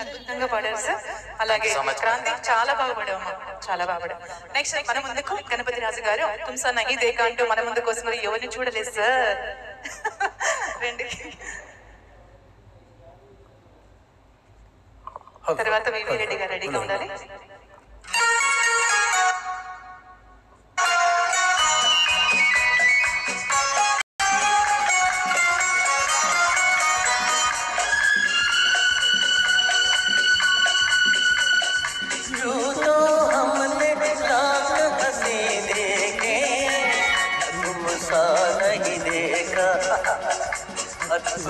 అద్భుతంగా పాడారు సార్. అలాగే క్రాంతి చాలా బాగా పాడాము, చాలా బాగా పాడాము. నెక్స్ట్ మన ముందుకు గణపతి రాజు గారు తుమ్సా నహీ దేకా అంటూ మన ముందుకు వస్తున్నారు. ఎవరిని చూడలేదు సార్. రండి. తర్వాత వివి రెడ్డి గారు రెడీగా ఉండాలి.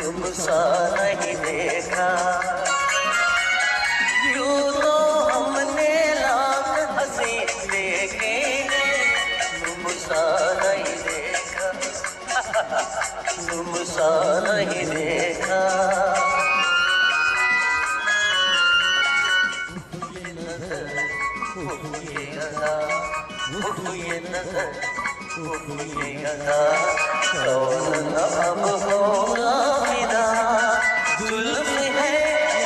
तुमसा नहीं देखा यूं तो हमने लाख हंसी देखे तुमसा नहीं देखा तुमसा नहीं देखा ये नजर ये अदा कौन अब होगा फिदा जुल्फ है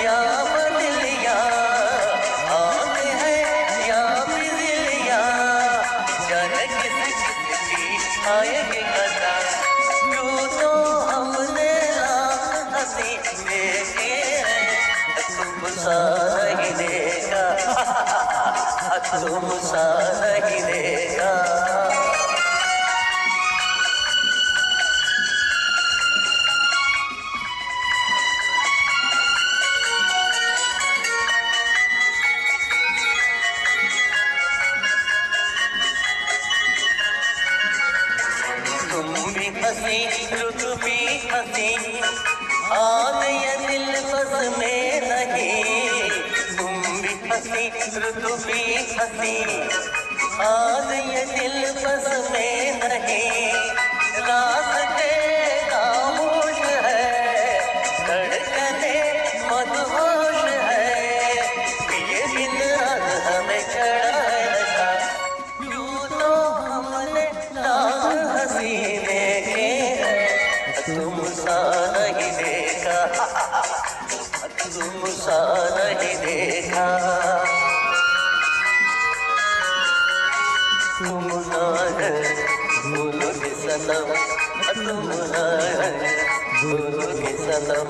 या बदलिया आग है या बिजलिया जाने किसकी आएगी कदा यूं तो हमने लाख हंसी देखे तुमसा नहीं देखा तुमसा नहीं देखा हंसी रुत भी हंसी आग ये दिल बस में नहीं तुम भी हंसी रुत भी हंसी आग ये दिल बस में नहीं रास्ते खामोश है धड़कने मदहोश है ये दिन हमें चढ़ा लगा यूं तो हमने लाख हंसी तुमसा नहीं देखा तुमसा नहीं देखा तुम ना है भूलोगे सनम तुम ना है भूलोगे सनम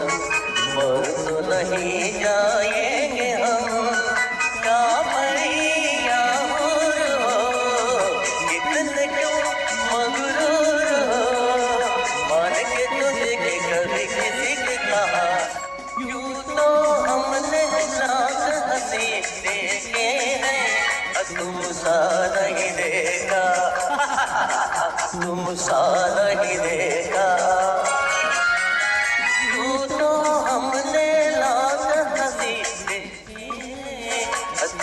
मर तो नहीं जाएंगे हम क्या परिया हो कितने क्यों मगरूर हो मान के तुझे के कभी किसी के कहा यूं तो हमने लाख हंसी देखे हैं तुमसा नहीं देखा तुमसा नहीं देखा यूं तो हमने लाख हंसी देखे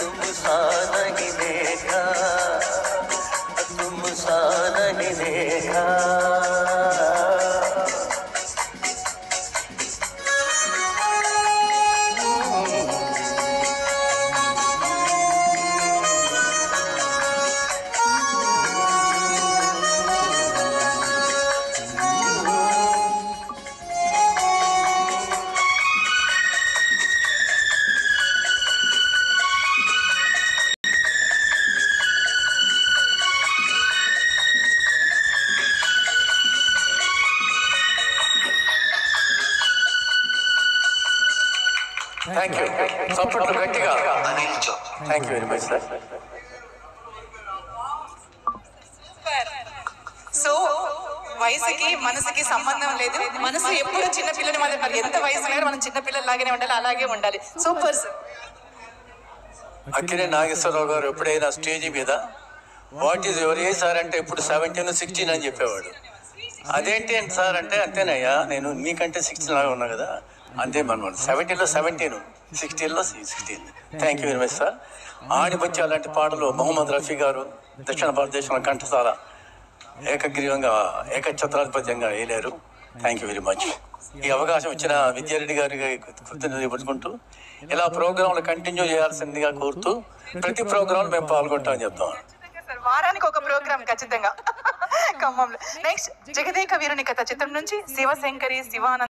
तुमसा नहीं देखा तुमसा नहीं देखा Thank you. Support గట్టిగా. Thank you very much, sir. So వయసుకి మనసుకి సంబంధం లేదు. మనసు ఎప్పుడు చిన్న పిల్లలు మాత్రం, మరి ఎంత వయసు లేదు మనం చిన్న పిల్లల లాగానే ఉండాలి, అలాగే ఉండాలి. Super sir. అక్కినే నాగేశ్వరరావు గారు ఎప్పుడైనా స్టేజ్ మీద what is your age sir అంటే ఇప్పుడు 17 16 అని చెప్పేవాడు. అదేంటి అంటే సార్ అంటే అంతేనయ్యా నేను నీకంటే 16 లాగా ఉన్నా కదా అంతే మనమాట. 17లో 17 16లో 16. Thank you very much sir. ఆడిపచ్చి అలాంటి పాటలు మొహమ్మద్ రఫీ గారు దక్షిణ భారతదేశంలో కంఠసాల ఏకగ్రీవంగా ఏకఛత్రాధిపత్యంగా వేయలేరు. Thank you very much. ఈ అవకాశం ఇచ్చిన విద్యారెడ్డి గారికి కృతజ్ఞతలు చెప్పుకుంటూ ఇలా ప్రోగ్రాంలు కంటిన్యూ చేయాల్సిందిగా కోరుతూ ప్రతి ప్రోగ్రాంలో మేము పాల్గొంటామని చెప్తాం. వారానికి ఒక ప్రోగ్రామ్ ఖచ్చితంగా ఖమ్మంలో. నెక్స్ట్ జగదేక వీరుని కథ చిత్రం నుంచి శివశంకరి శివానంద